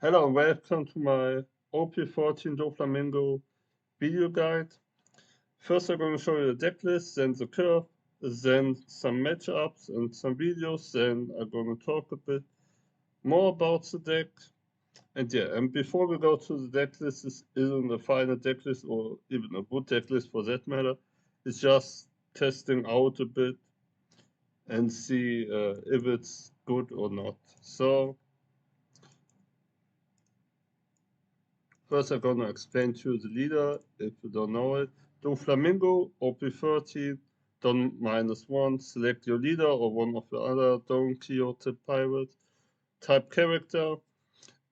Hello and welcome to my OP14 DOFLAMINGO video guide. First I'm going to show you the deck list, then the curve, then some matchups and some videos, then I'm going to talk a bit more about the deck. And before we go to the deck list, this isn't a final deck list or even a good deck list for that matter. It's just testing out a bit and see if it's good or not. So first, I'm going to explain to you the leader, if you don't know it. DOFLAMINGO, OP13, Don -1, select your leader or one of the other Don Quixote pirates, type character,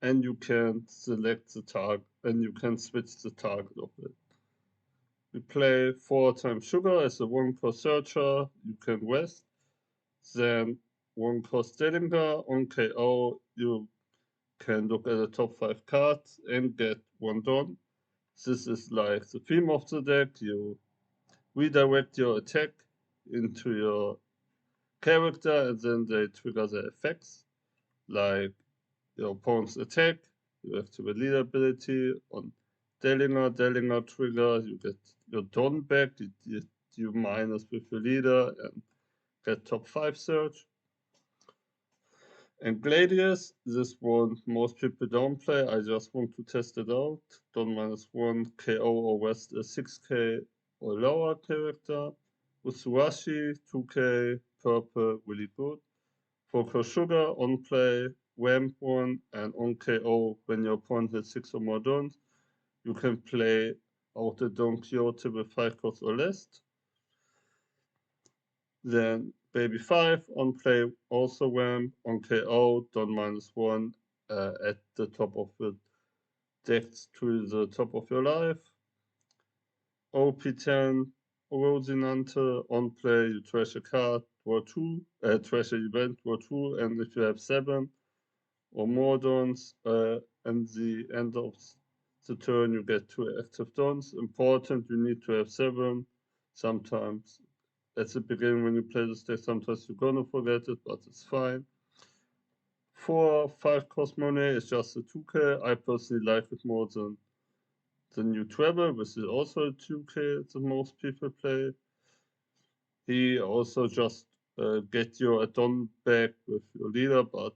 and you can select the target, and you can switch the target of it. We play 4 times Sugar as a 1-cost searcher, you can West, then 1-cost Dellinger, on KO, you can look at the top 5 cards and get 1 Don. This is like the theme of the deck. You redirect your attack into your character and then they trigger the effects. Like your opponent's attack, you activate leader ability. On Dellinger trigger, you get your Don back, you minus with your leader and get top 5 search. And Gladius, this one most people don't play, I just want to test it out. Don -1, KO or West a 6k or lower character. Usurashi, 2k, purple, really good. For Sugar, on play, Ramp 1, and on KO when your opponent has 6 or more Dons. You can play out the Don Quixote with 5 costs or less. Then Baby 5 on play also Ramp, on KO, Don -1 at the top of the deck to the top of your life. OP10 Rosinante on play, you trash a card, draw 2, trash an event, draw 2, and if you have 7 or more Dons, and the end of the turn you get 2 active Dons. Important, you need to have 7. Sometimes at the beginning when you play this deck, sometimes you're gonna forget it, but it's fine. For 5 cost money, it's just a 2k. I personally like it more than the new Treble, which is also a 2k that most people play. He also just get your add-on back with your leader, but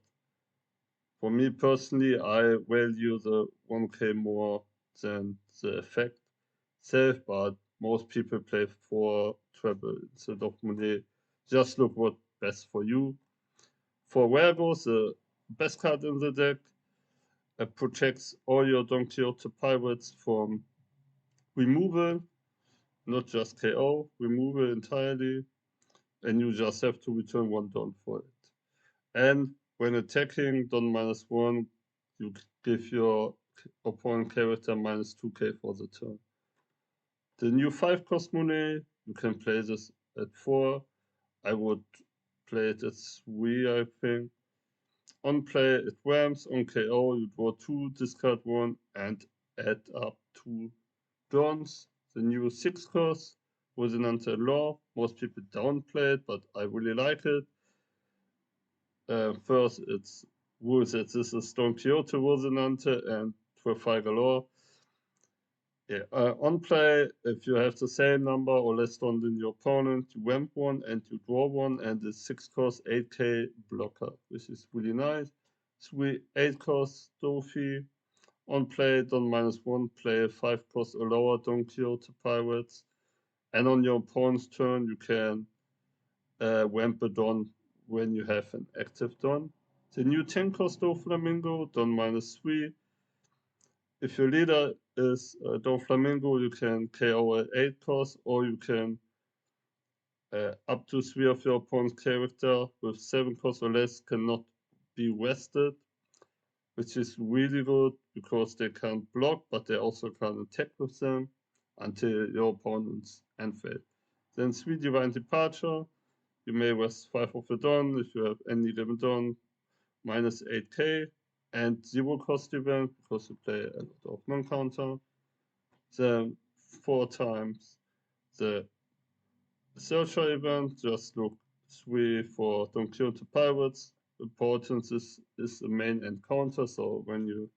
for me personally, I value the 1k more than the effect itself, but most people play for Treble instead of money. Just look what's best for you. For Wergos, the best card in the deck, protects all your Don Quixote pirates from removal, not just KO, removal entirely, and you just have to return 1 Don for it. And when attacking Don -1, you give your opponent character -2k for the turn. The new 5 cost money, you can play this at 4. I would play it at 3, I think. On play, it ramps. On KO, you draw 2, discard 1, and add up 2 Dons. The new 6 cost was an anti-law. Most people don't play it, but I really like it. First, it's rules that this is Don Quixote Rosinante and Trafalgar Law. Yeah, on play, if you have the same number or less Don than your opponent, you ramp 1 and you draw 1, and the 6 cost 8k blocker, which is really nice. 8 cost Luffy. On play, Don -1, play 5 cost or lower Don Quixote pirates. And on your opponent's turn, you can ramp a Don when you have an active Don. The new 10 cost DOFLAMINGO, Don -3. If your leader is DOFLAMINGO, you can KO at 8 cost, or you can up to 3 of your opponent's character with 7 cost or less cannot be rested, which is really good because they can't block, but they also can't attack with them until your opponent's end phase. Then 3 Divine Departure. You may rest 5 of the Dawn if you have any given Dawn, minus 8k, and 0 cost event because you play a lot of non-counter. Then 4 times the Searcher event, just look 3 for Don Quixote Pirates, importance is the main encounter. So when you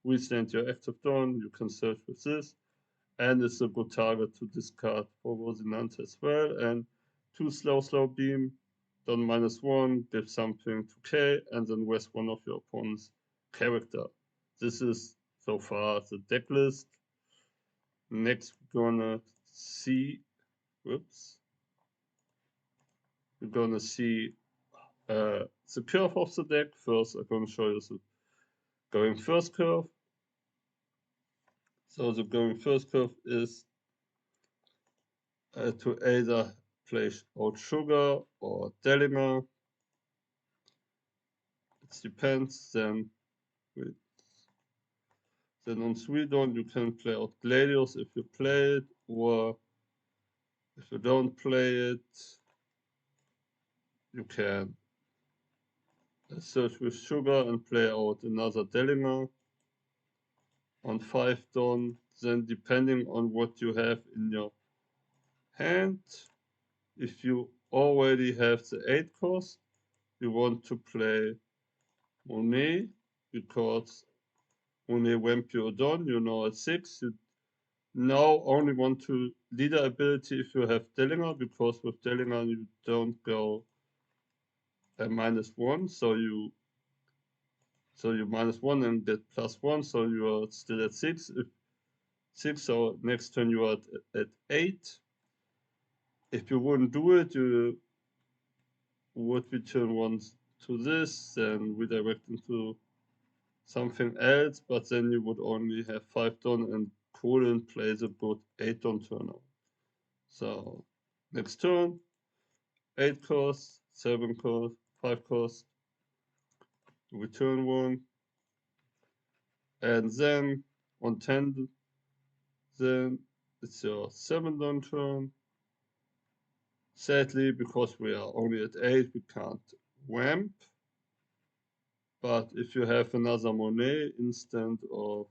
restand your active dawn, you can search with this. And it's a good target to discard for Rosinante as well. And 2 slow beam, Dawn -1, give something to K, and then rest one of your opponent's character. This is so far the deck list. Next, we're gonna see, whoops, we're gonna see the curve of the deck. First, I'm gonna show you the going first curve. So the going first curve is to either play out Sugar or Delinger. It depends. Then on 3 dawn you can play out Gladius if you play it, or if you don't play it, you can search with Sugar and play out another Delinger on 5 dawn. Then depending on what you have in your hand, if you already have the 8 cost, you want to play Monet, because Monet Wamp you dawn, you know at 6. You now only want to leader ability if you have Dellinger, because with Dellinger you don't go -1, so you -1 and get +1, so you are still at 6. If 6, so next turn you are at 8. If you wouldn't do it, you would return 1 to this, then redirect into something else, but then you would only have 5 dawn and couldn't play the good 8 dawn turner. So next turn, 8 cost, 7 cost, 5 cost, return 1, and then on 10, then it's your 7 dawn turn. Sadly, because we are only at 8, we can't ramp. But if you have another Monet instead of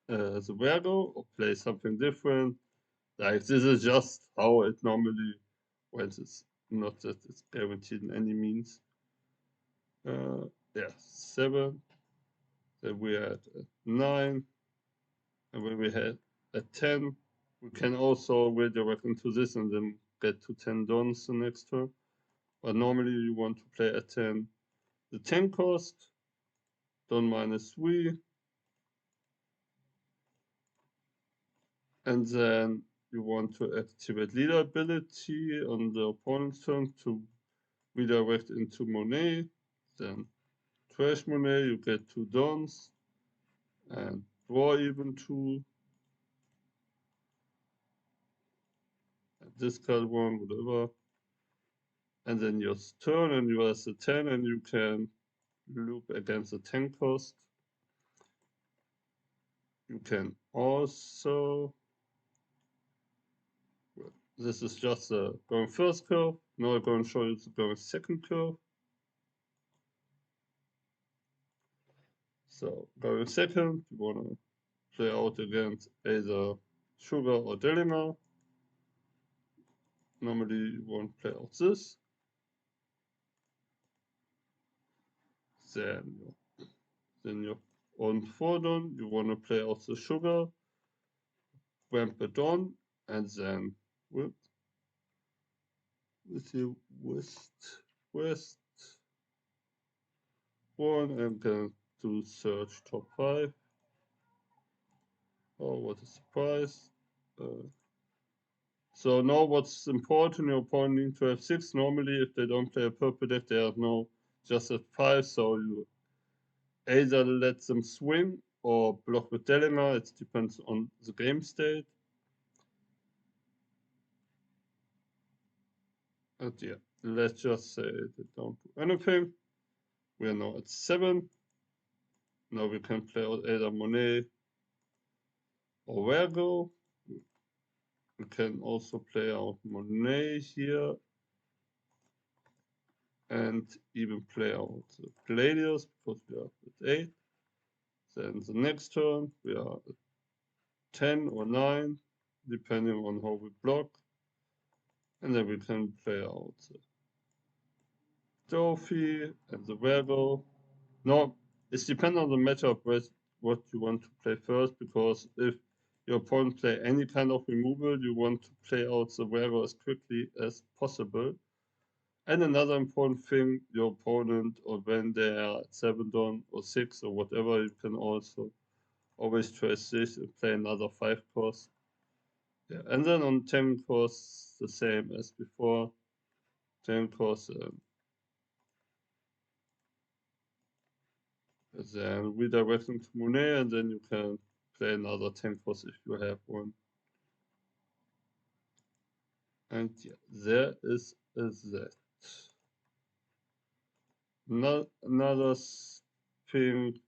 the Virgo, or play something different, like this is just how it normally went. It's not that it's guaranteed in any means. Yeah, 7. Then we are at 9. And when we had at 10, we can also redirect into this and then get to 10 dawns the next turn. But normally you want to play at 10 the 10 cost, dawn -3, and then you want to activate leader ability on the opponent's turn to redirect into Monet. Then trash Monet, you get 2 dawns, and draw even 2. Discard 1, whatever. And then your turn, and you have the 10, and you can loop against the 10 cost. You can also, well, this is just the going first curve. Now I'm going to show you the going second curve. So going second, you want to play out against either Sugar or Delima. Normally you want to play out this. Then you're on 4 dawn, you want to play out the Sugar, ramp it on, and then with the west 1, I'm going to search top 5. Oh, what a surprise. So now what's important, your opponent needs to have 6. Normally, if they don't play a purple deck, they are now just at 5. So you either let them swing or block with Delinger. It depends on the game state. And yeah, let's just say they don't do anything. We are now at 7. Now we can play out either Monet or Virgo. We can also play out Monet here and even play out Gladius because we are at 8. Then the next turn we are at 10 or 9, depending on how we block. And then we can play out Luffy and the Virgo. No, it depends on the matchup what you want to play first, because if your opponent play any kind of removal, you want to play out the Virgo as quickly as possible. And another important thing, your opponent, or when they are at 7 down or 6 or whatever, you can also always trace this and play another 5 cost. Yeah, and then on 10 costs, the same as before. 10 costs, then redirecting to Monet, and then you can play another 10 costs if you have one. And yeah, there is that. Another thing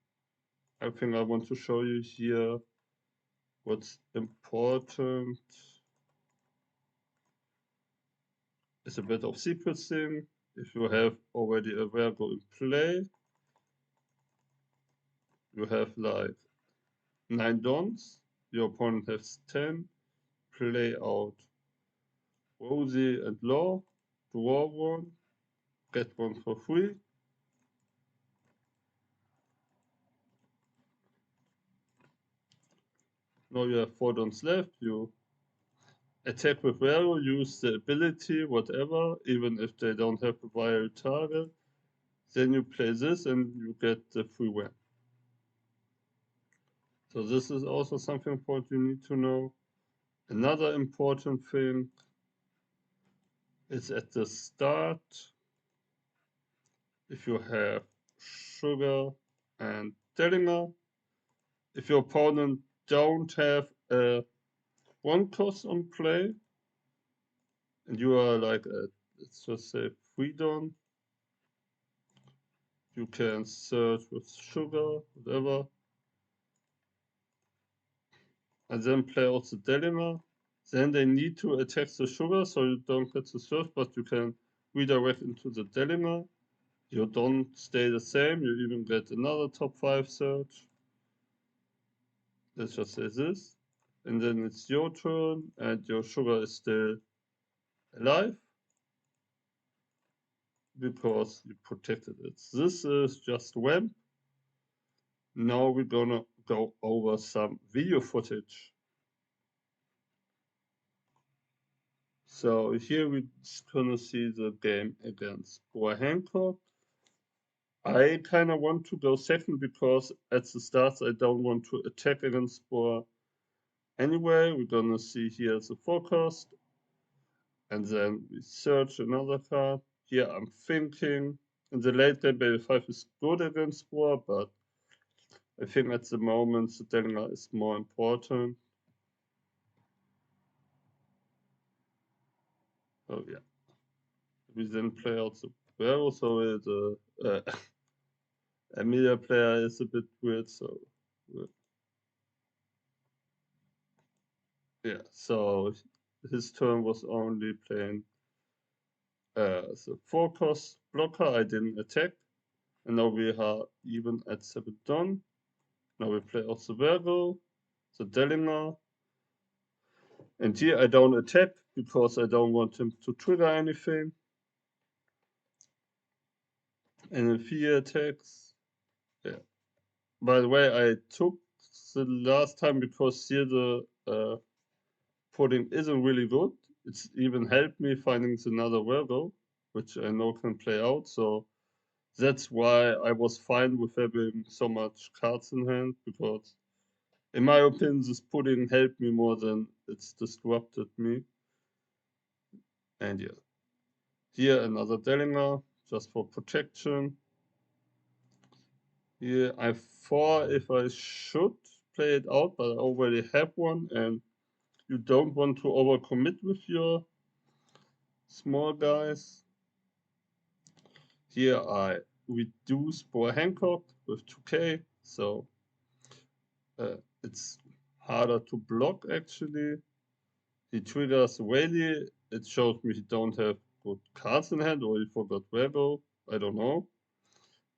I think I want to show you here, what's important, is a bit of sequencing. If you have already a Virgo in play, you have like 9 dons, your opponent has 10, play out Rosie and Law, draw one, get one for free. Now you have 4 dons left, you attack with Virgo, use the ability, whatever, even if they don't have a wild target. Then you play this and you get the free win. So this is also something important you need to know. Another important thing is at the start, if you have Sugar and Dellinger, if your opponent don't have a 1 cost on play, and you are like a, let's just say 3 down, you can search with Sugar, whatever, and then play out the Dellinger. Then they need to attack the Sugar, so you don't get the surf, but you can redirect into the Dellinger. You don't stay the same, you even get another top 5 search. Let's just say this. And then it's your turn, and your Sugar is still alive because you protected it. This is just web. Now we're gonna go over some video footage. So here we're gonna see the game against Boa Hancock. I kind of want to go second because at the start I don't want to attack against Boa anyway. We're gonna see here the forecast, and then we search another card. Here I'm thinking in the late game Baby 5 is good against Boa, but I think at the moment the Dellinger is more important. Oh yeah. We then play out the barrel, so the Emilia player is a bit weird, so yeah, so his turn was only playing the 4 cost blocker. I didn't attack, and now we are even at 7 done. Now we play out the Virgo, the Dellinger, and here I don't attack because I don't want him to trigger anything. And if he attacks, yeah. By the way, I took the last time because here the pudding isn't really good. It's even helped me finding another Virgo, which I know can play out. So that's why I was fine with having so much cards in hand, because in my opinion, this pudding helped me more than it's disrupted me. And yeah, here another Dellinger just for protection. Here I thought if I should play it out, but I already have one, and you don't want to overcommit with your small guys. Here I reduce Boa Hancock with 2k, so it's harder to block actually. He triggers Whaley, it shows me he don't have good cards in hand, or he forgot Virgo, I don't know.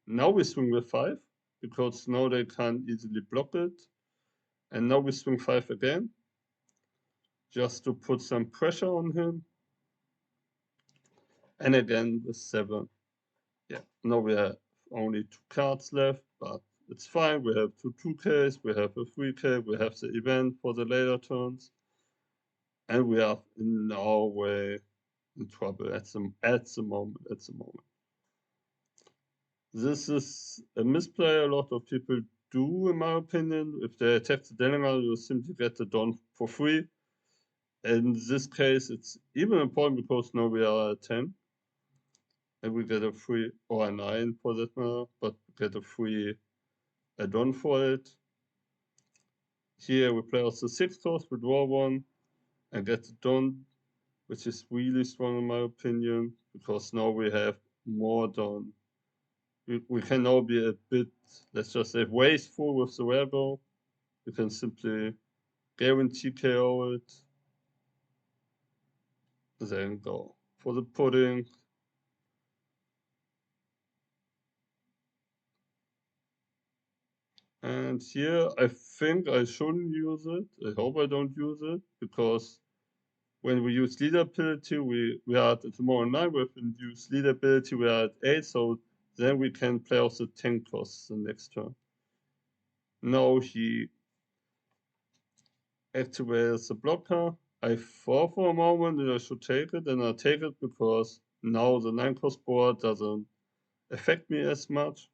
Now we swing with 5, because now they can't easily block it. And now we swing 5 again, just to put some pressure on him. And again with 7. Yeah, now we have only 2 cards left, but it's fine. We have 2 2Ks, we have a 3K, we have the event for the later turns, and we are in no way in trouble at the moment. This is a misplay a lot of people do, in my opinion. If they attack the Delinger, you simply get the Dawn for free. In this case, it's even important because now we are at 10. And we get a free, or a 9 for that matter, but we get a free add-on for it. Here we play also 6 cost, we draw 1, and get the Dawn, which is really strong in my opinion, because now we have more Dawn. We can now be a bit, let's just say, wasteful with the Wearable. You can simply guarantee KO it, then go for the pudding. And here I think I shouldn't use it. I hope I don't use it, because when we use leader ability, we are at tomorrow 9. With use leader ability, we are at 8. So then we can play off the 10 costs the next turn. Now he activates the blocker. I thought for a moment that I should take it, and I take it because now the 9 cost board doesn't affect me as much.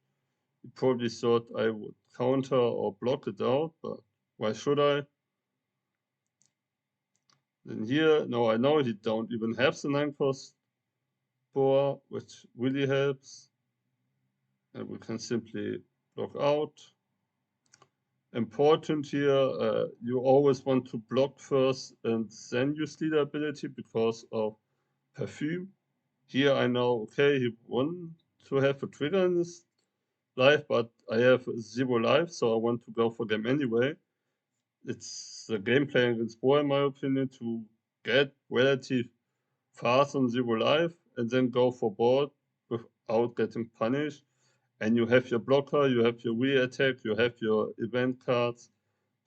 You probably thought I would counter or block it out, but why should I? Then here, now I know he don't even have the 9 cost board, which really helps. And we can simply block out. Important here, you always want to block first and then use leader ability because of perfume. Here I know, okay, he want to have a trigger in his life, but I have 0 life, so I want to go for them anyway. It's the gameplay against Boa, in my opinion, to get relative fast on 0 life and then go for board without getting punished. And you have your blocker, you have your re-attack, you have your event cards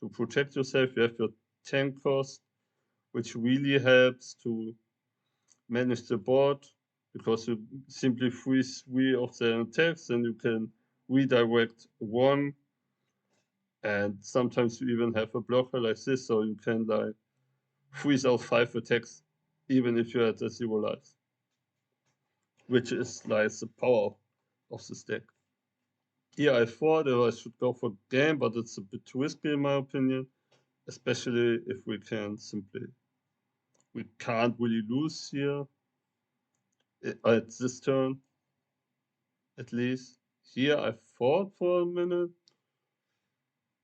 to protect yourself, you have your tank cost, which really helps to manage the board, because you simply freeze 3 of the attacks, and you can redirect 1, and sometimes you even have a blocker like this, so you can like freeze out 5 attacks, even if you're at a 0 life, which is like the power of this deck. Here I thought I should go for game, but it's a bit too risky in my opinion, especially if we can't really lose here at this turn, at least. Here I thought for a minute,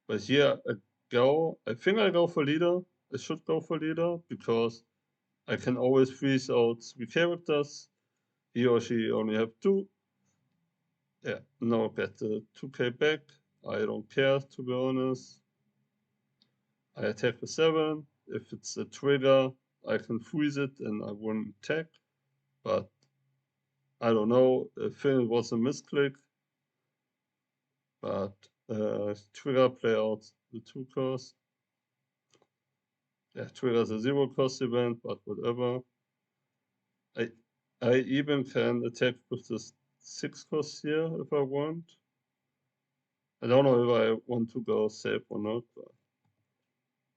but here I think I go for leader. I should go for leader because I can always freeze out 3 characters. He or she only have 2. Yeah, now get the 2k back. I don't care, to be honest. I attack with 7. If it's a trigger, I can freeze it and I won't attack. But I don't know, I think it was a misclick. But trigger play out the 2 cost. Yeah, trigger the 0 cost event, but whatever. I even can attack with this 6 cost here if I want. I don't know if I want to go safe or not, but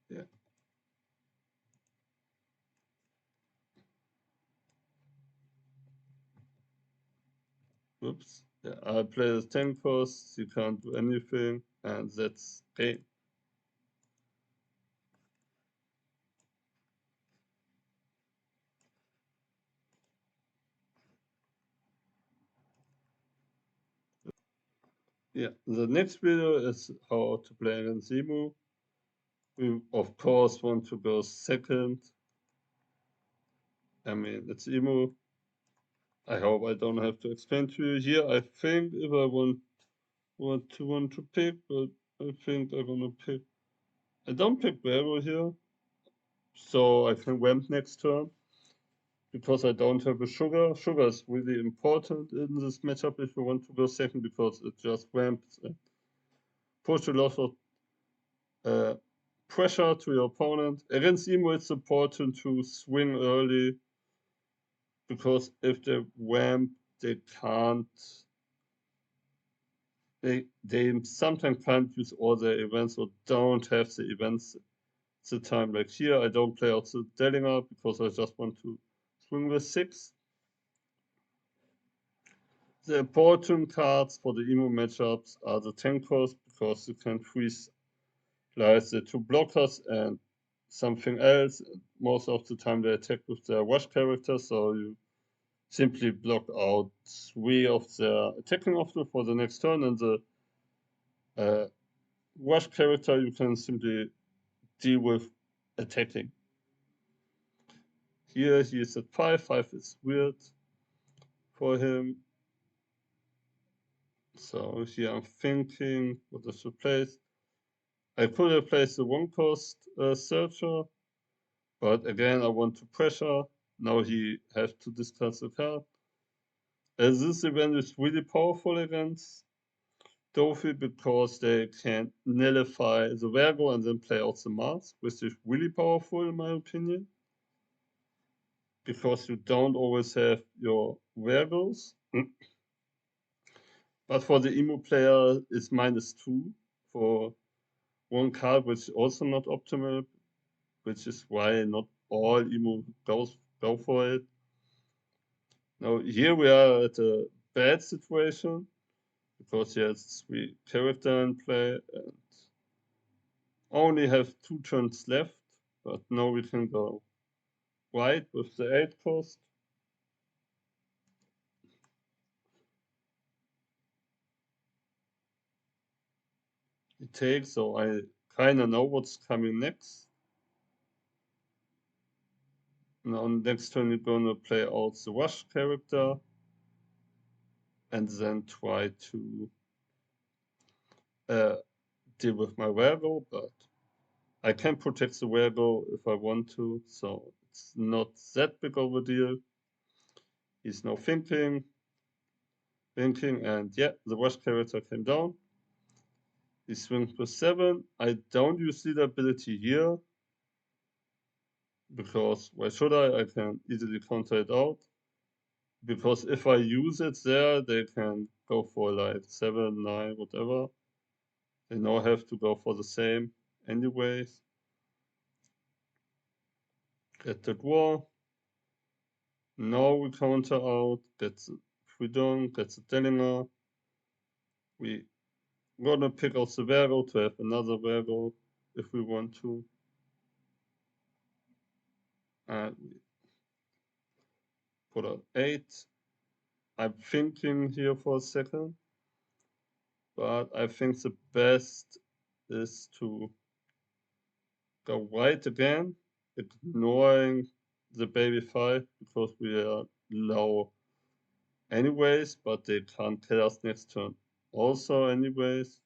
yeah. Oops. Yeah, I play the 10 costs, you can't do anything, and that's game. Yeah, the next video is how to play against Imu. We of course want to go second. I mean, it's Imu. I hope I don't have to explain to you here. I think if I want to pick, but I think I'm gonna pick. I don't pick Barrow here, so I can ramp next turn because I don't have a sugar. Sugar is really important in this matchup if you want to go second, because it just ramps and push a lot of pressure to your opponent. Against Emo, it's important to swing early, because if they ramp they can't. They sometimes can't use all their events or don't have the events the time. Like here, I don't play out the Dellinger because I just want to swing with 6. The important cards for the Imu matchups are the tankers because you can freeze like the 2 blockers and something else. Most of the time they attack with their wash characters, so you simply block out 3 of their attacking options for the next turn, and the wash character you can simply deal with attacking. Here he is at 5. 5 is weird for him. So here I'm thinking what I should place. I could have placed the 1-cost searcher, but again I want to pressure. Now he has to discard the card. As this event is really powerful against Dofi because they can nullify the Virgo and then play out the Mars, which is really powerful in my opinion. Because you don't always have your Virgos. But for the Imu player, it's -2 for 1 card, which is also not optimal, which is why not all Imu go for it. Now here we are at a bad situation because he has 3 characters in play and only have 2 turns left, but now we can go white with the 8 cost. It takes, so I kinda know what's coming next. Now next turn you're gonna play out the wash character and then try to deal with my Virgo, but I can protect the Virgo if I want to, so it's not that big of a deal. He's now thinking, and yeah, the wash character came down. He swings for 7. I don't use leader ability here, because why should I? I can easily counter it out. Because if I use it there, they can go for like 7, 9, whatever. They now have to go for the same anyways. Get the draw. Now we counter out, get the freedom, get the Dellinger. We gonna pick out the Virgo to have another Virgo if we want to. And we put out 8. I'm thinking here for a second, but I think the best is to go white again, ignoring the baby 5 because we are low anyways, but they can't kill us next turn also anyways.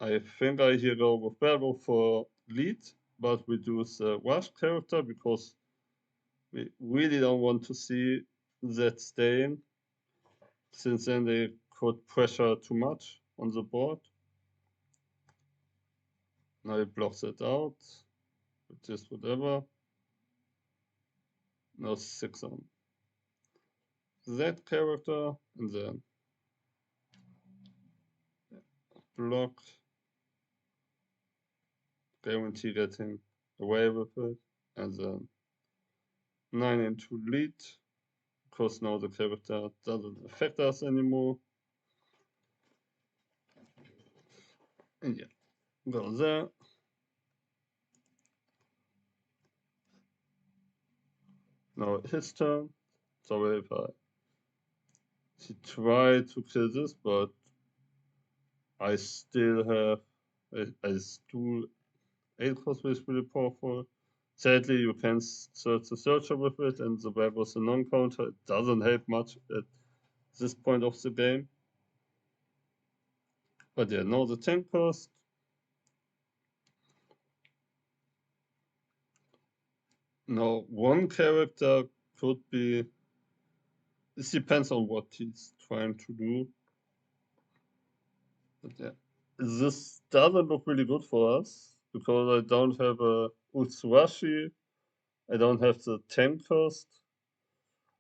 I think I here go with Virgo for lead, but we do the wash character because we really don't want to see that stain, since then they could pressure too much on the board. Now it blocks it out, which is whatever. Now 6 on that character, and then block, guarantee getting away with it, and then 9 into lead, because now the character doesn't affect us anymore. And yeah, go there. Now his turn. Sorry if he tried to kill this, but I still have, I still 8 cost is really powerful. Sadly, you can search the searcher with it, and the web was a non-counter. It doesn't help much at this point of the game. But yeah, now the 10 cost. Now, one character could be. This depends on what he's trying to do. But yeah, this doesn't look really good for us because I don't have a Utsuashi I don't have the 10 cost.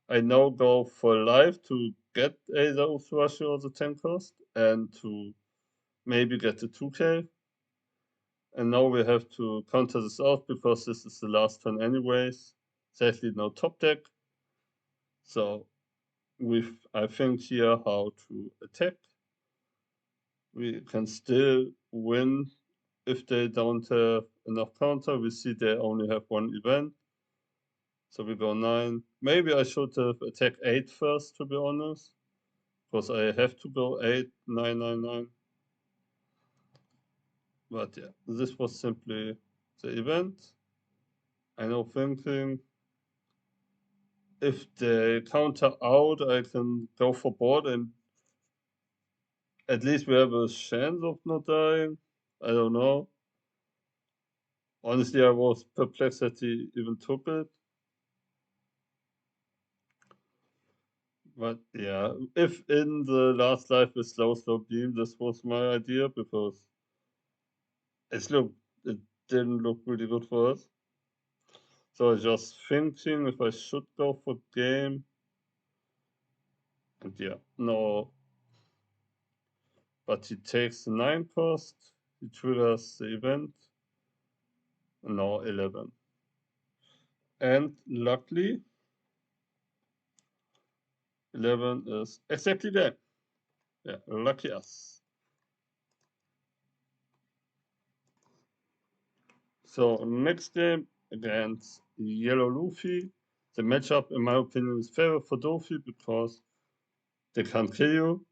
I now go for life to get either Ufrashi or the 10 cost and to maybe get the 2k. And now we have to counter this out because this is the last turn anyways. Sadly, no top deck. So I think here how to attack. We can still win if they don't have enough counter. We see they only have one event. So we go 9. Maybe I should have attacked 8 first, to be honest. Because I have to go 8, 9, 9, 9. But yeah, this was simply the event. I know thinking if they counter out, I can go for board and at least we have a chance of not dying. I don't know. Honestly, I was perplexed that he even took it. But yeah, if in the last life with slow beam, this was my idea because it didn't look really good for us. So I was just thinking if I should go for game. And yeah, no. But he takes the 9 cost, he triggers the event, and now 11. And luckily, 11 is exactly that. Yeah, lucky us. So next game against Yellow Luffy. The matchup, in my opinion, is favorable for Luffy because they can't kill you,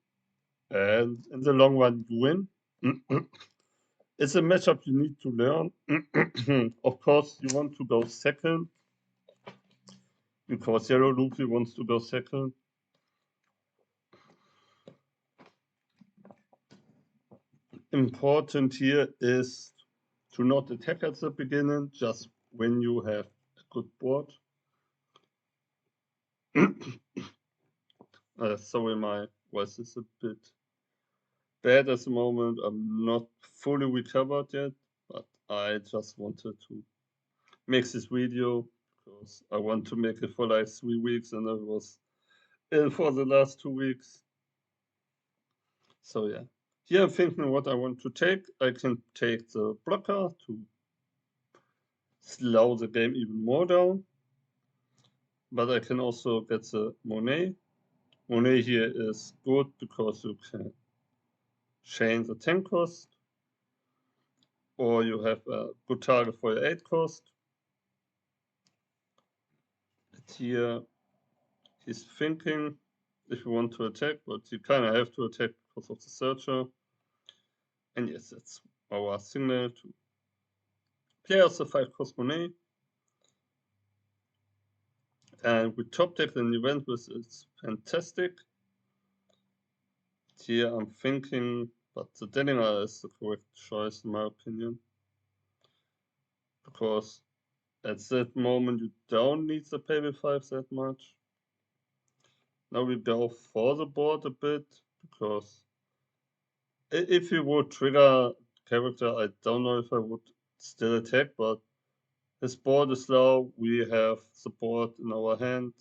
and in the long run, you win. It's a matchup you need to learn. Of course, you want to go second because Yellow Luffy wants to go second. Important here is to not attack at the beginning, just when you have a good board. Sorry, my voice is a bit bad at the moment. I'm not fully recovered yet, but I just wanted to make this video because I want to make it for like 3 weeks and I was ill for the last 2 weeks. So yeah, here I'm thinking what I want to take. I can take the blocker to slow the game even more down, but I can also get the Monet. Monet here is good because you can change the 10 cost, or you have a good target for your 8 cost. And here he's thinking if you want to attack, but you kind of have to attack because of the searcher. And yes, that's our signal to play out the 5 cost Monet. And with top deck an event with it's fantastic. Here I'm thinking, but the Denninger is the correct choice in my opinion. Because at that moment you don't need the pay 5 that much. Now we go for the board a bit, because if you would trigger character, I don't know if I would still attack, but his board is low, we have the board in our hand.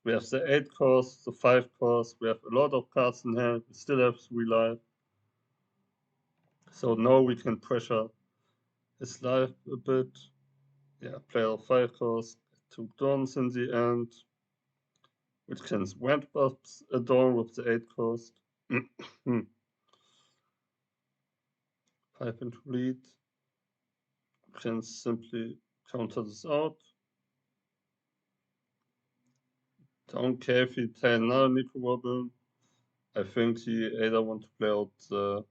We have the 8 cost, the 5 cost, we have a lot of cards in hand, we still have 3 life. So now we can pressure his life a bit. Yeah, player 5 cost, 2 dons in the end, which can ramp up a don with the 8 cost. 5 into lead. Can simply counter this out. Don't care if he play another Nico Robin. I think he either want to play out the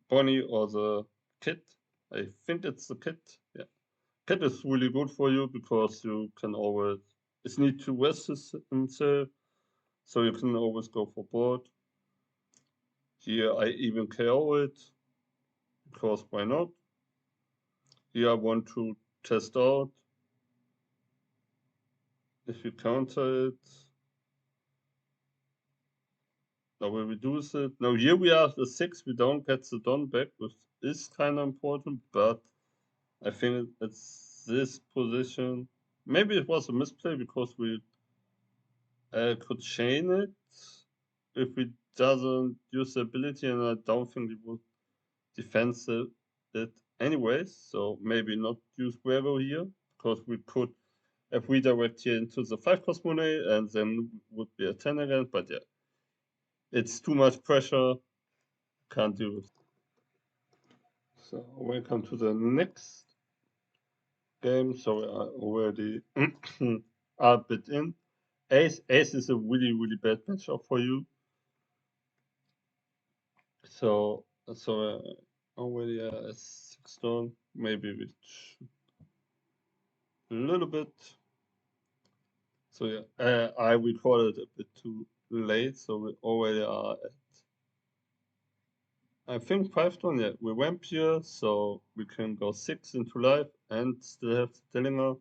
Bonnie or the Kit. I think it's the Kit. Yeah. Kit is really good for you because you can always, it's need to rest himself, so you can always go for board. Here I even KO it, because why not? Here I want to test out if you counter it. Now we reduce it. Now here we have the 6, we don't get the Don back, which is kind of important, but I think it's this position. Maybe it was a misplay because we could chain it if we doesn't use the ability, and I don't think we would defend it anyways. So maybe not use Vero here because we could have redirect here into the 5-cost money and then would be a 10 again. But yeah, it's too much pressure. Can't do it. So welcome to the next game. So I already are a bit in. Ace is a really bad matchup for you. So already a 6 turn, maybe with a little bit. So yeah, I recorded a bit too late, so we already are at, I think 5 turn. Yeah, we wamp here, so we can go 6 into life and still have the Dillinger.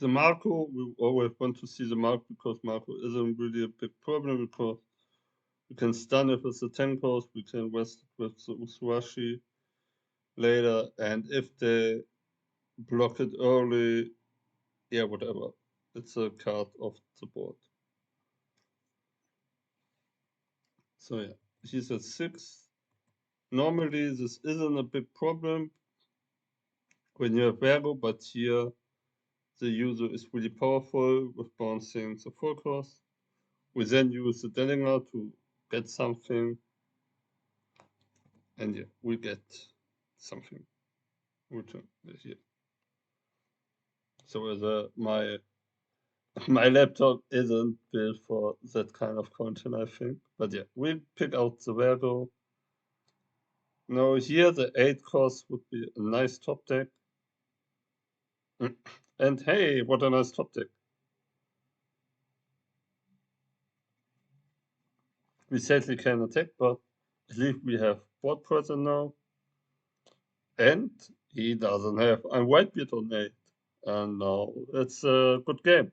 The Marco, we always want to see the Marco because Marco isn't really a big problem because we can stun it with the 10 cost, we can rest with the Usurashi later, and if they block it early, yeah, whatever. It's a card off the board. So yeah, he's at 6. Normally this isn't a big problem when you have Vero, but here the user is really powerful with bouncing the 4 cost. We then use the Dellinger to get something, and yeah, we get something return here. So my my laptop isn't built for that kind of content, I think. But yeah, we pick out the Vero. Now here the 8 cost would be a nice top deck. And hey, what a nice top deck. We sadly can attack, but at least we have board present now. And he doesn't have a Whitebeard on 8. And now it's a good game.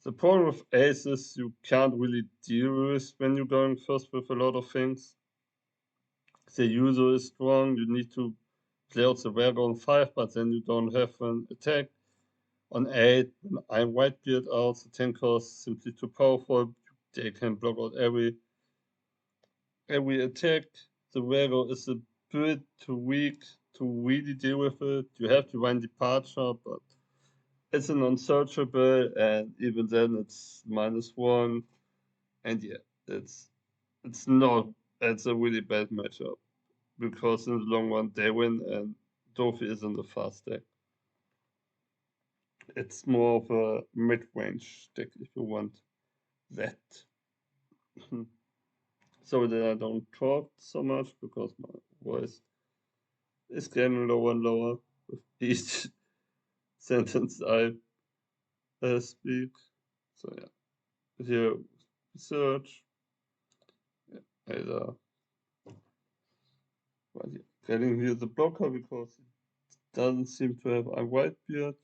The problem with Ace is you can't really deal with when you're going first with a lot of things. The user is strong, you need to play out the Vega on 5, but then you don't have an attack. On 8, when I'm Whitebeard out, the 10 cost simply too powerful. They can block out every attack. The Vega is a bit too weak to really deal with it. You have to Divine Departure, but it's an unsearchable, and even then it's -1. And yeah, it's not, it's a really bad matchup because in the long run they win, and Dofi isn't a fast deck. It's more of a mid-range deck if you want that. So that I don't talk so much because my voice is getting lower and lower with each sentence I speak. So yeah, here research, yeah, either well, yeah, getting here the blocker because it doesn't seem to have a Whitebeard.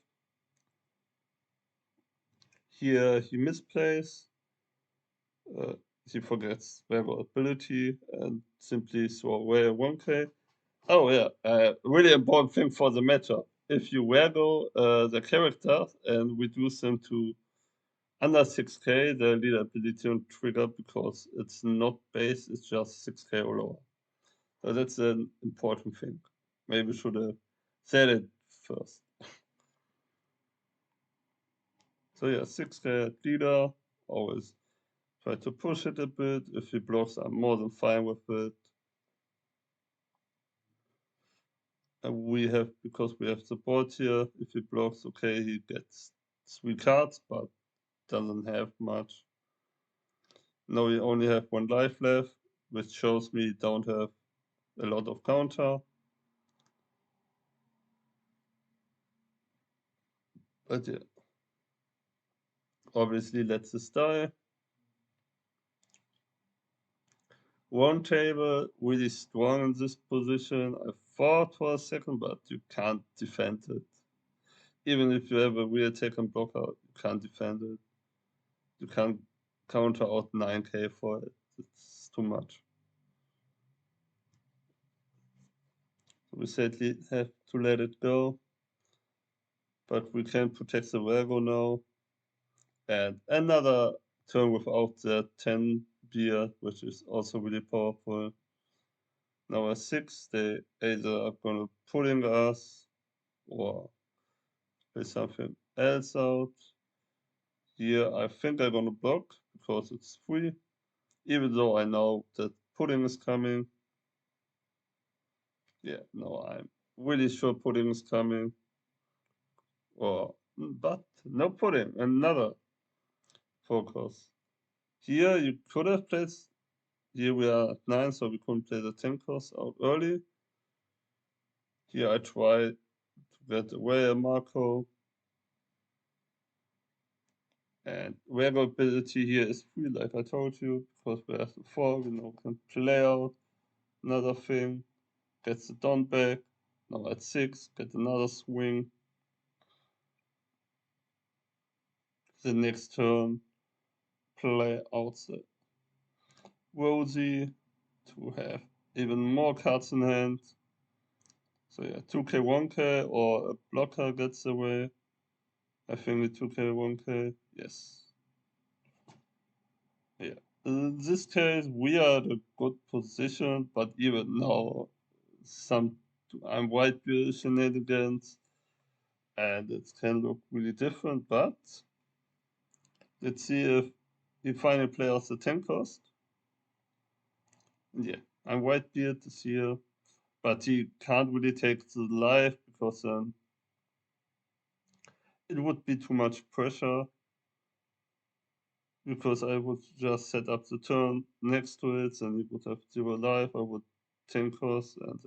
Here he misplays. He forgets Weather ability and simply throw away a 1k. Oh yeah, really important thing for the meta. If you Weather the characters and reduce them to under 6k, the leader ability won't trigger because it's not base, it's just 6k or lower. So that's an important thing. Maybe should have said it first. So yeah, 6k leader, always try to push it a bit. If he blocks, I'm more than fine with it. And we have, because we have support here, if he blocks, okay, he gets 3 cards, but doesn't have much. Now we only have 1 life left, which shows me don't have a lot of counter. But yeah, obviously let's this die. One table, really strong in this position. I thought for a second, but you can't defend it. Even if you have a real attack and blocker, you can't defend it. You can't counter out 9k for it. It's too much. We sadly have to let it go, but we can protect the Virgo now. And another turn without the 10 beer, which is also really powerful. Now at 6, they either are gonna pulling us or play something else out. Here I think I'm gonna block because it's free, even though I know that pudding is coming. Yeah, no, I'm really sure pudding is coming. But no pudding, another focus. Here you could have played, here we are at 9, so we couldn't play the 10 cost out early. Here I try to get away a Marco. And Virgo ability here is free, like I told you, because we have the 4, can play out another thing, gets the Don back. Now at 6, get another swing. The next turn, play out the Rosie to have even more cards in hand. So yeah, 2k, 1k, or a blocker gets away. I think the 2k, 1k, yes. Yeah. In this case, we are in a good position, but even now, I'm white beer shenanigans, and it can look really different, but let's see if he finally plays the 10 cost. Yeah, I'm Whitebeard this year, but he can't really take the life because it would be too much pressure. Because I would just set up the turn next to it, and he would have 0 life. I would 10 cost, and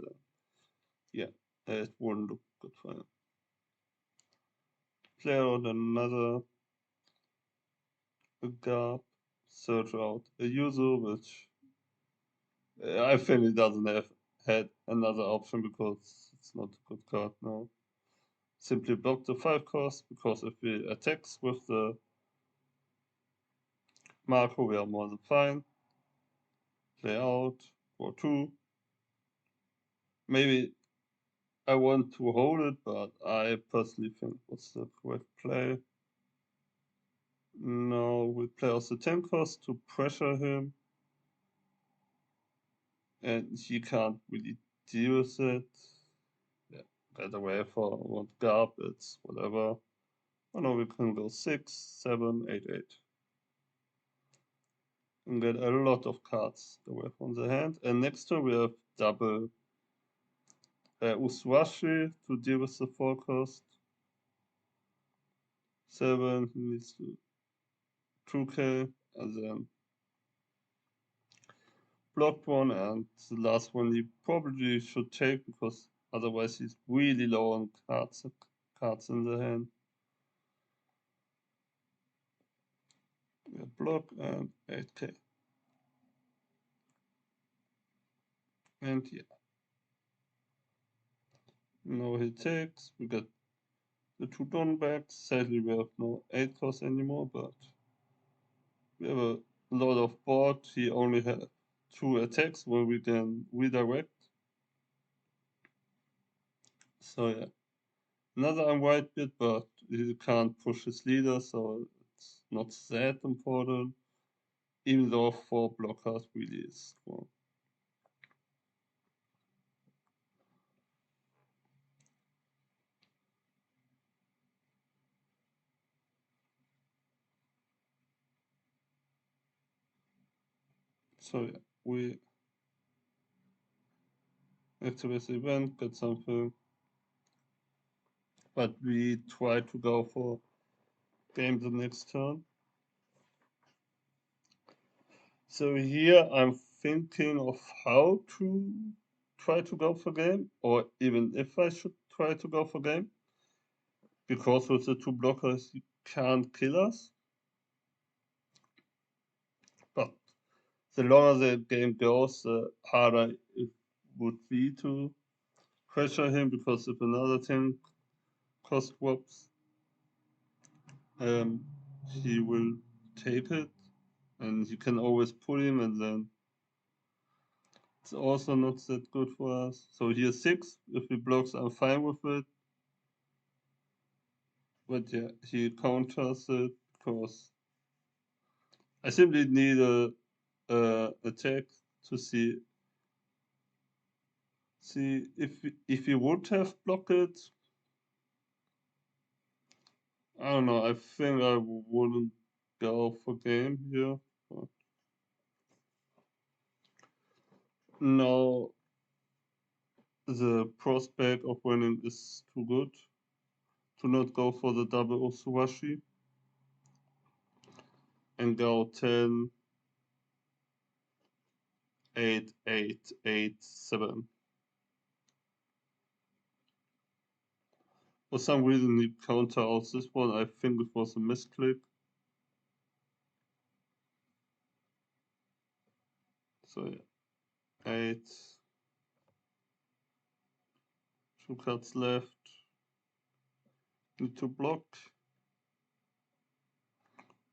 yeah, it wouldn't look good for him. Play out another guard, search out a user, which I think he doesn't have had another option because it's not a good card now. Simply block the 5 cost, because if he attacks with the Marco, we are more than fine. Play out, go 2. Maybe I want to hold it, but I personally think what's the correct play. No, we play also 10 cost to pressure him. And he can't really deal with it. Yeah, get away for one garbage, whatever. Oh no, we can go 6, 7, 8, 8. And get a lot of cards away from the hand. And next turn we have double Uswashi to deal with the 4 cost. 7, he needs to 2k, and then blocked one, and the last one he probably should take because otherwise he's really low on cards in the hand. Yeah, block and 8k. And yeah. Now he takes, we get the 2 done back. Sadly we have no 8 cost anymore, but we have a lot of board. He only had 2 attacks where we can redirect. So yeah. Another unwhite bit, but he can't push his leader, so it's not that important. Even though 4 blockers really is strong. So yeah, we activate the event, get something, but we try to go for game the next turn. So here I'm thinking of how to try to go for game, or even if I should try to go for game, because with the 2 blockers you can't kill us. But the longer the game goes, the harder it would be to pressure him, because if another tank cost swaps, he will take it, and you can always pull him, and then It's also not that good for us. So here 6. If he blocks, I'm fine with it. But yeah, he counters it because I simply need a attack to see if he would have blocked it. I don't know. I think I wouldn't go for game here. But now the prospect of winning is too good to not go for the double Osuwashi and go 10, 8, 8, 8, 7. For some reason he counter out this one. I think it was a misclick. So yeah, 8. 2 cards left. Need to block.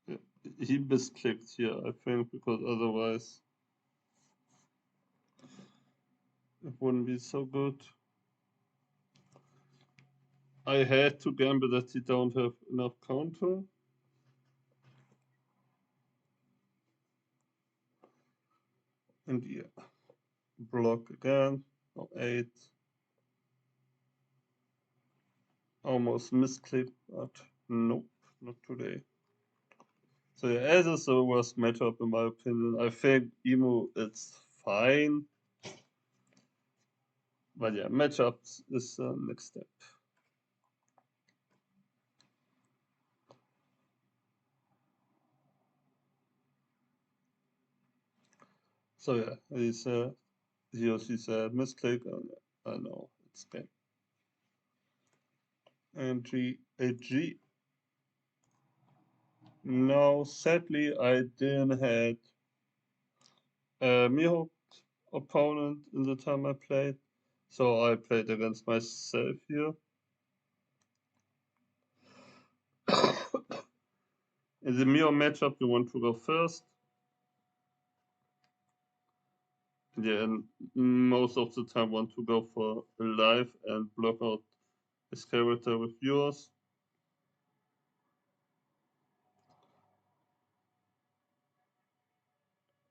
Yeah, he misclicked here, I think, because otherwise it wouldn't be so good. I had to gamble that he don't have enough counter. And yeah, block again. Oh, 8. Almost misclicked, but nope, not today. So yeah, as is the worst matchup in my opinion. I think Imu it's fine. But yeah, matchups is the next step. So yeah, he or she said misclick. I know it's game. And G. No, sadly I didn't had a Mihawk opponent in the time I played. So I played against myself here. In the Mihawk matchup, you want to go first. Yeah, and most of the time want to go for a life and block out his character with yours.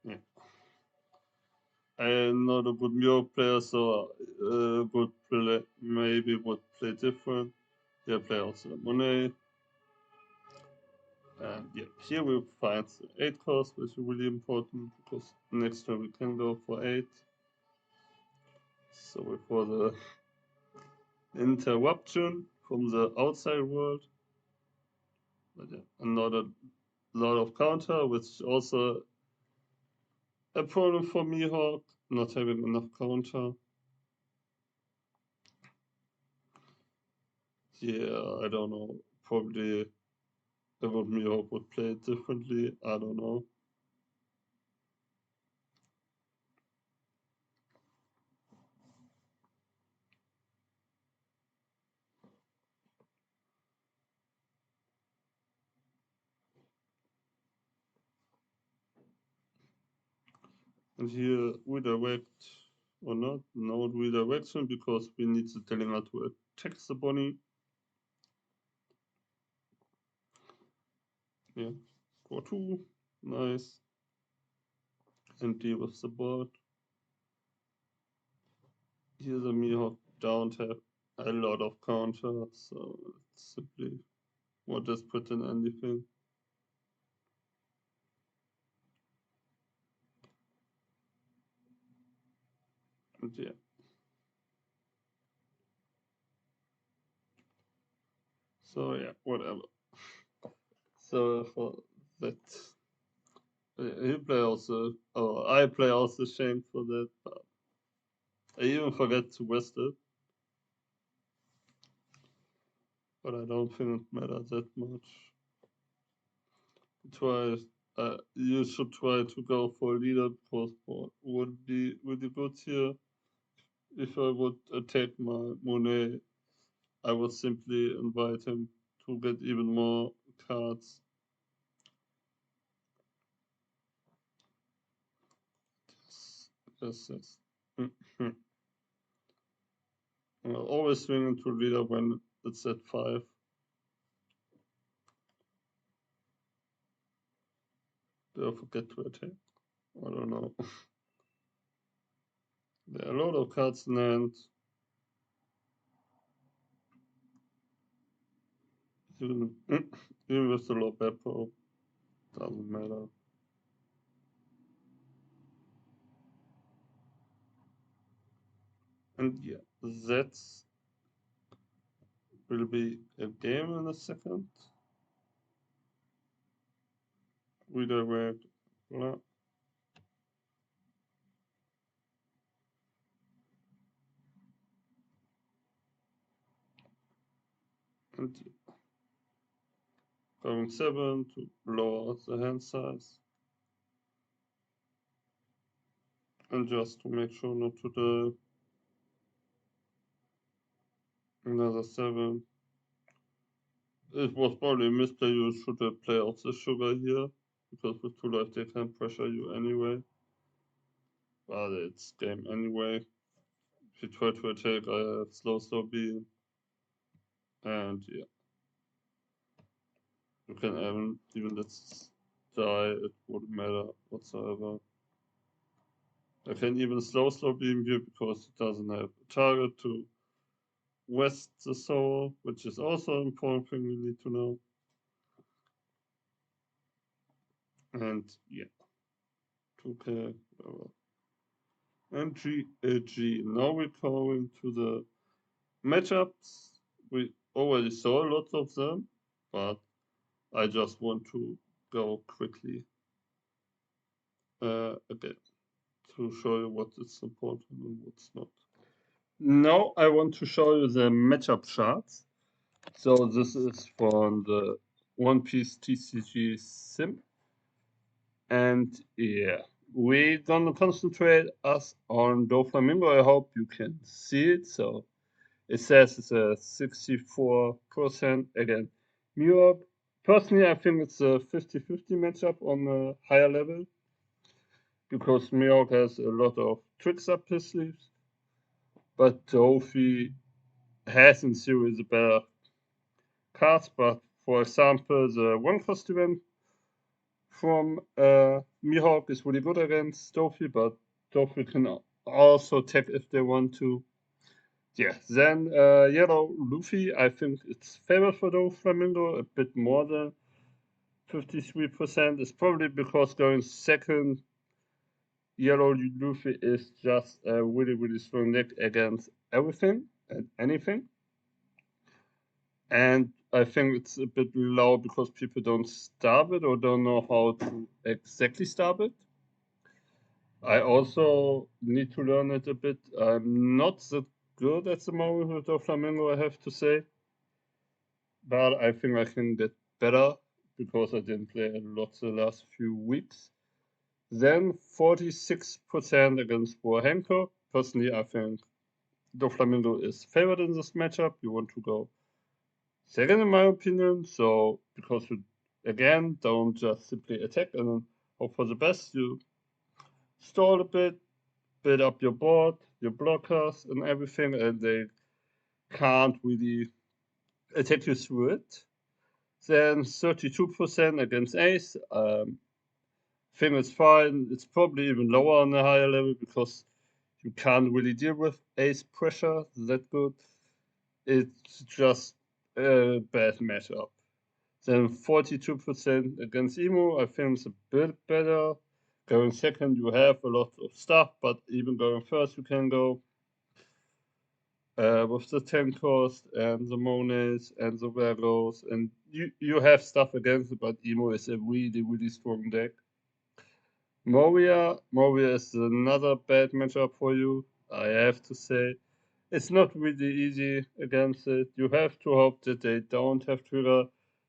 Yeah. I'm not a good Mihawk player, so would play, maybe would play different. Yeah, play also Monet. And yeah, here we find the 8 cost, which is really important because next turn we can go for 8. So for the interruption from the outside world. But yeah, another lot of counter, which also a problem for Mihawk, not having enough counter. Yeah, I don't know. Probably if Mihawk would play it differently. I don't know. And here redirect or not, no redirection because we need the Tellinger to attack the bunny. Yeah, score 2, nice. And deal with the board. Here the Mihawk don't have a lot of counter, so it's simply more desperate than anything. And yeah. So yeah, whatever. So for that, he play also. Oh, I play also shame for that. But I even forget to rest it, but I don't think it matters that much. Try. You should try to go for leader because what would be really good here. If I would attack my Monet, I would simply invite him to get even more cards. Yes, yes, yes. I'll always swing into leader when it's at 5. Did I forget to attack? I don't know. There are a lot of cards in hand. Even with the low Beppo, doesn't matter. And yeah, that will be a game in a second. Redirect. Blah. And yeah, going 7 to lower the hand size. And just to make sure not to die. Another 7. It was probably a misplay. You should have played out the sugar here, because with 2 life they can pressure you anyway. But it's game anyway. If you try to attack, I have slow beam. And yeah. You can even let's die, it wouldn't matter whatsoever. I can even slow beam here because it doesn't have a target to west the soul, which is also an important thing you need to know. And yeah, 2k, and GG. Now we're going to the matchups. We already saw lots of them, but I just want to go quickly again to show you what is important and what's not. Now I want to show you the matchup charts. So this is from the One Piece TCG sim. And yeah, we're gonna concentrate us on DOFLAMINGO. I hope you can see it. So it says it's a 64% against Mihawk. Personally, I think it's a 50-50 matchup on a higher level, because Mihawk has a lot of tricks up his sleeves, but Luffy has in theory the better cards. But for example, the one cost event from Mihawk is really good against Luffy, but Luffy can also attack if they want to. Yeah, then yellow Luffy, I think it's favored for DOFLAMINGO a bit more than 53%. It's probably because going second, yellow Luffy is just a really strong deck against everything and anything. And I think it's a bit low because people don't starve it or don't know how to exactly starve it. I also need to learn it a bit. I'm not that good at the moment with DOFLAMINGO, I have to say. But I think I can get better because I didn't play a lot the last few weeks. Then 46% against Boa MU. Personally, I think DOFLAMINGO is favored in this matchup. You want to go second, in my opinion. So, because you, again, don't just simply attack and then hope for the best. You stall a bit, build up your board, your blockers, and everything, and they can't really attack you through it. Then 32% against Ace. Think it's fine. It's probably even lower on a higher level because you can't really deal with Ace pressure that good. It's just a bad matchup. Then 42% against Imu, I think it's a bit better. Going second, you have a lot of stuff, but even going first, you can go with the 10 cost and the Monets and the Virgos, and you have stuff against it, but Imu is a really strong deck. Moria is another bad matchup for you, I have to say. It's not really easy against it. You have to hope that they don't have trigger.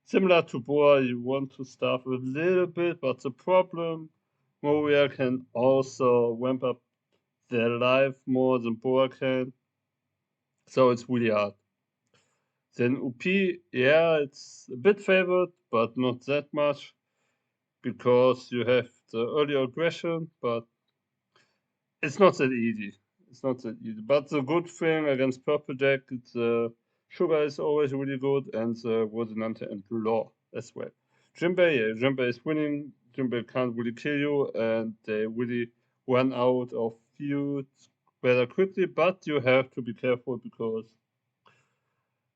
Similar to Boa, you want to start with a little bit, but the problem, Moria can also ramp up their life more than Boa can. So it's really hard. Then OP, yeah, it's a bit favored, but not that much, because you have the early aggression, but it's not that easy. It's not that easy. But the good thing against purple deck, it's sugar is always really good, and the Rosinante and Law as well. Jinbei is winning. Jinbei can't really kill you, and they really run out of fields rather quickly. But you have to be careful because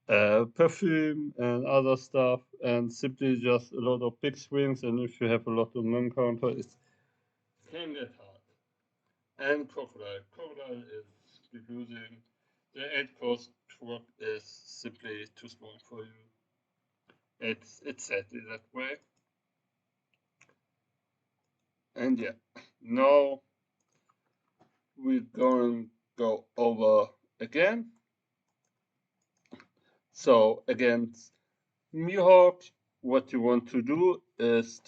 perfume and other stuff, and simply just a lot of big swings. And if you have a lot of non-counter, it can get hard. And Crocodile is refusing. The 8-cost truck is simply too small for you. It's sadly that way. And yeah, now we're going to go over again. So against Mihawk, what you want to do is,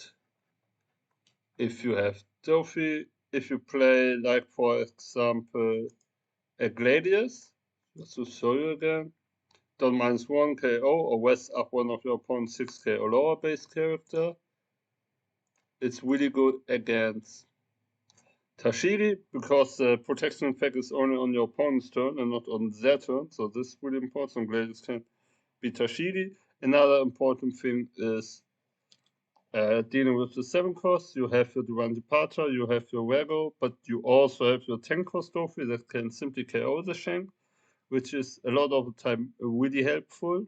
if you have Trophy, if you play, like for example, a Gladius, just to show you again, don't -1 KO or West up one of your opponent's 6k or lower base character. It's really good against Tashiri because the protection effect is only on your opponent's turn and not on their turn. So this is really important. Gladius can be Tashiri. Another important thing is dealing with the 7-cost. You have your Divine Departure, you have your Virgo, but you also have your 10-cost Trophy that can simply KO the Shank, which is a lot of the time really helpful.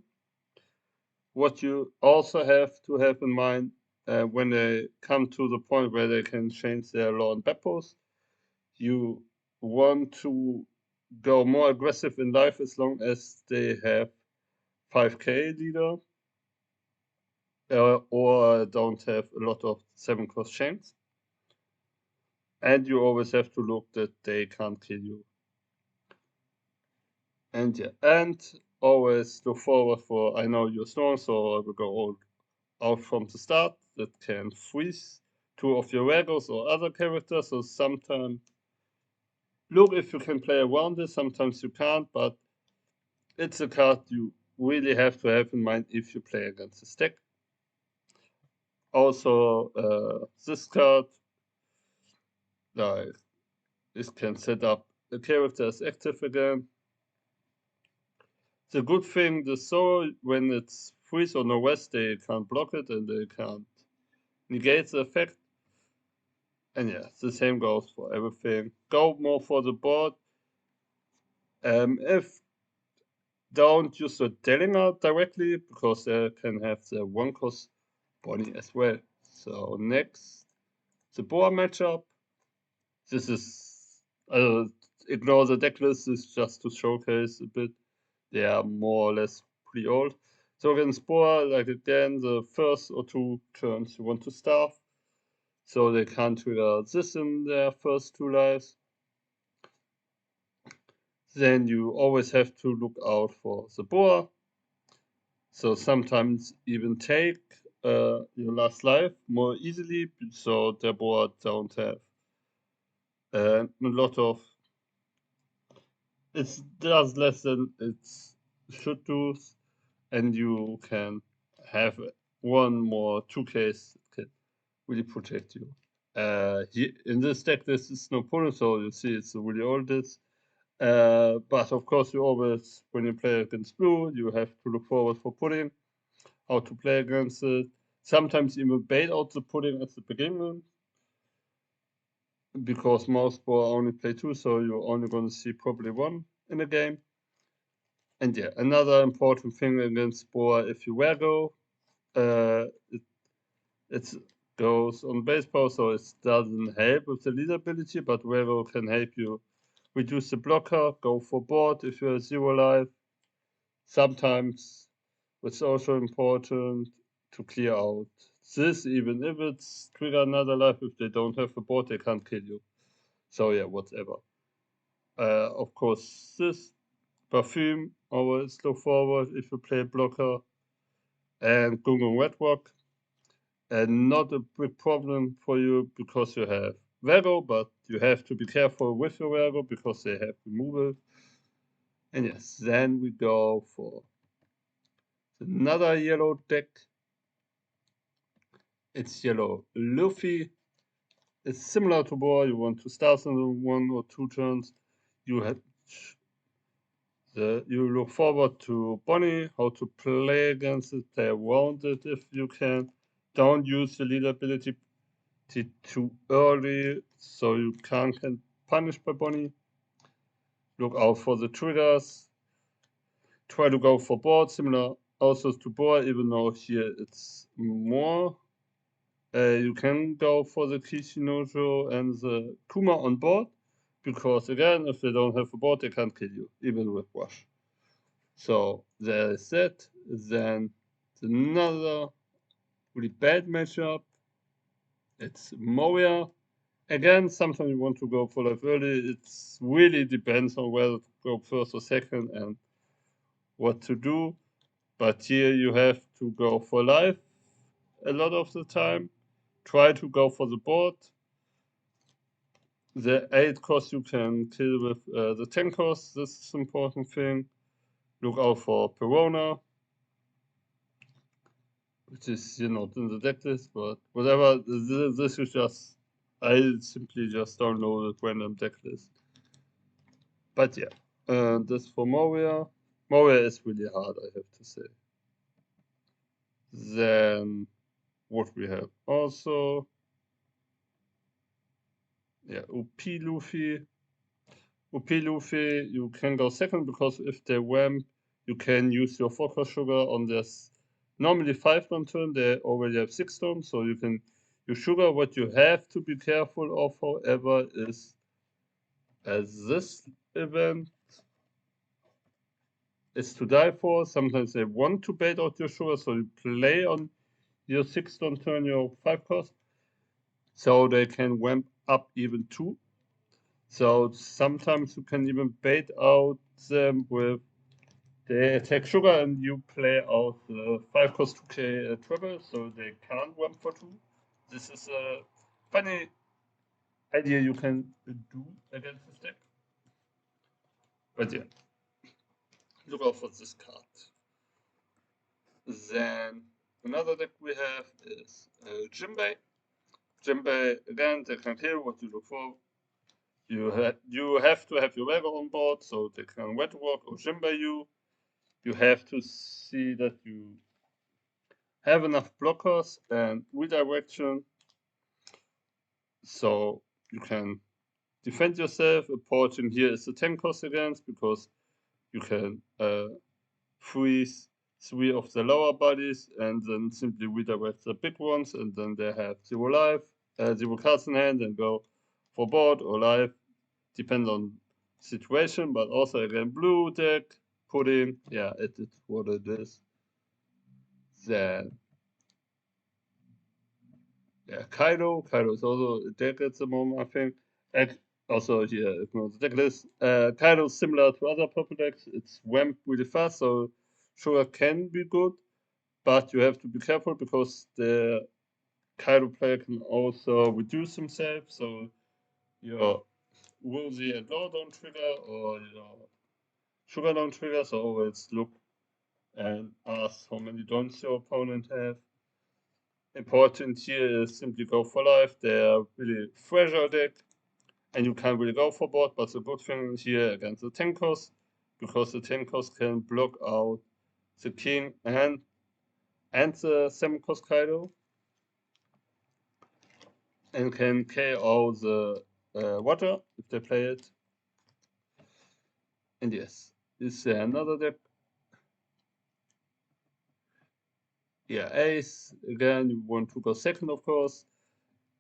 What you also have to have in mind when they come to the point where they can change their law and Bepos, you want to go more aggressive in life as long as they have 5k leader or don't have a lot of 7-cost shanks. And you always have to look that they can't kill you. And yeah, and always look forward for, I know you're strong, so I will go all out from the start that can freeze 2 of your Regos or other characters. So sometimes look if you can play around it, sometimes you can't, but it's a card you really have to have in mind if you play against this deck. Also, this card, like, it can set up the character as active again. The good thing, the soul, when it's freeze or no rest, they can't block it and they can't negate the effect. And yeah, the same goes for everything. Go more for the board. If don't use the Dellinger directly because they can have the 1-cost Bonnie as well. So next, the Boa matchup. This is ignore the deck list. This is just to showcase a bit. They are more or less pretty old. So against Boa, like again, the first or 2 turns you want to starve, so they can't trigger this in their first 2 lives. Then you always have to look out for the Boa. So sometimes even take your last life more easily, so the Boa don't have a lot of. It does less than it should do, and you can have 1 more 2Ks that can really protect you. In this deck, this is no pudding, so you see it's really oldest. But of course, you always, when you play against blue, you have to look forward for pudding, how to play against it. Sometimes even bait out the pudding at the beginning, because most board only play 2, so you're only going to see probably 1 in a game. And yeah, another important thing against Boa, if you Virgo, it goes on base power, so it doesn't help with the lead ability, but Virgo can help you reduce the blocker, go for board if you have 0 life. Sometimes it's also important to clear out this, even if it's trigger another life. If they don't have a board, they can't kill you. So yeah, whatever. Of course, this perfume, always look forward if you play blocker, and Gungun Red Rock. And not a big problem for you because you have Virgo, but you have to be careful with your Virgo because they have removal. And yes, then we go for another yellow deck. It's yellow Luffy. It's similar to Boa. You want to start in 1 or 2 turns. you look forward to Bonnie, how to play against it, play around it if you can. Don't use the leader ability too early, so you can't get punished by Bonnie. Look out for the triggers. Try to go for board, similar also to board, even though here it's more. You can go for the Kishinojo and the Kuma on board, because again, if they don't have a board, they can't kill you, even with Rush. So there is that. Then another really bad matchup. It's Moria. Again, sometimes you want to go for life early. It really depends on whether to go first or second and what to do. But here you have to go for life a lot of the time. Try to go for the board. The 8 cost you can kill with the 10 cost. This is an important thing. Look out for Perona, which is not in the deck list, but whatever. This is just, I simply just downloaded random deck list. But yeah, this for Moria. Moria is really hard, I have to say. Then what we have also, yeah, OP Luffy. OP Luffy, you can go second because if they ramp, you can use your focus sugar on this. Normally 5 on turn, they already have 6 turn, so you can use sugar. What you have to be careful of, however, is as this event is to die for. Sometimes they want to bait out your sugar, so you play on your 6 on turn, your 5 cost, so they can ramp up even 2. So sometimes you can even bait out them with they attack sugar and you play out the 5 cost 2k triple, so they can't ramp for 2. This is a funny idea you can do against this deck. But yeah, look out for this card. Then another deck we have is Jinbei. Jinbei, again, they can kill what you look for. You have to have your Vega on board, so they can Wet Walk or Jinbei you. You have to see that you have enough blockers and redirection, so you can defend yourself. Important here is the 10 cost against, because you can freeze 3 of the lower bodies and then simply redirect the big ones, and then they have 0 life, 0 cards in hand, and go for board or life, depends on situation. But also again, blue deck, pudding, yeah, it is what it is. Then yeah, Kaido is also a deck at the moment, I think. Also here, ignore the deck list. Kaido is similar to other purple decks. It's ramp really fast, so Sugar can be good, but you have to be careful because the Kaido player can also reduce himself, so your Woolsey and Law don't trigger, or your Sugar don't trigger, so always look and ask how many dons your opponent have. Important here is simply go for life. They're really fragile deck, and you can't really go for board, but the good thing here against the 10 cost, because the 10 cost can block out the king and the 7 cost Kaido, and can KO the water if they play it. And yes, is there another deck? Yeah, Ace. Again, you want to go second, of course.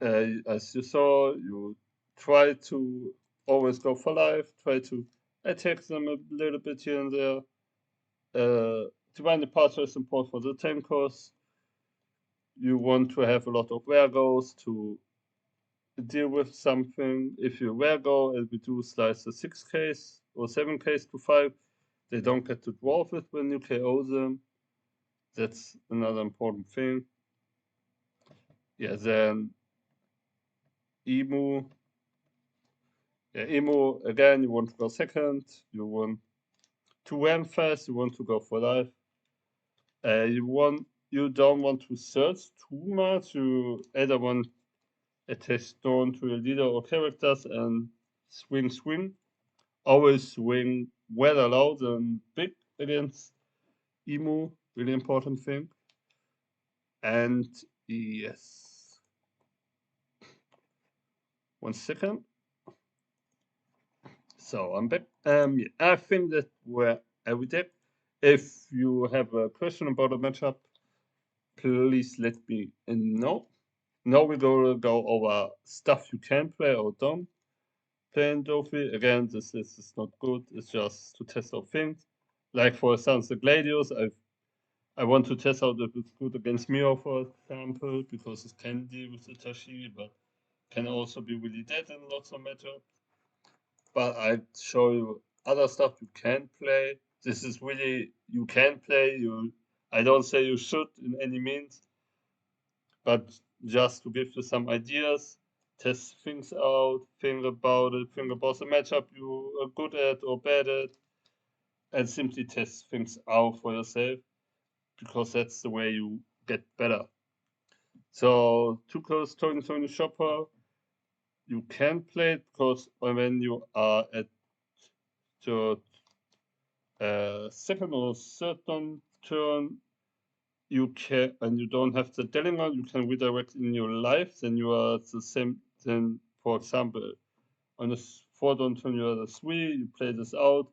As you saw, you try to always go for life, try to attack them a little bit here and there. Divine Departure is important for the 10 cost. You want to have a lot of Virgos to deal with something. If you Virgo and we do slice the 6 case or 7 case to 5, they don't get to dwarf it when you KO them. That's another important thing. Yeah, then Imu. Yeah, Imu, again, you want to go second. You want to ramp fast. You want to go for life. You don't want to search too much. You either want attach stone to your leader or characters and swing. always swing well loud and big against Imu, really important thing. And yes, 1 second. So I'm back. Yeah, I think that were every deck. If you have a question about the matchup, please let me know. Now we're going to go over stuff you can play or don't play in Dofi. Again, this is not good. It's just to test out things. Like for instance, the Gladius, I want to test out if it's good against Mihawk, for example, because it can deal with the Tashi, but can also be really dead in lots of matchups. But I show you other stuff you can play. This is really you can play. I don't say you should in any means, but just to give you some ideas, test things out, think about it, think about the matchup you are good at or bad at, and simply test things out for yourself, because that's the way you get better. So Tuco's Tony Shopper, you can play it because when you are at your second or third turn, you can, and you don't have the Dellinger, you can redirect in your life, then you are the same. Then, for example, on the 4th turn, you are the 3, you play this out,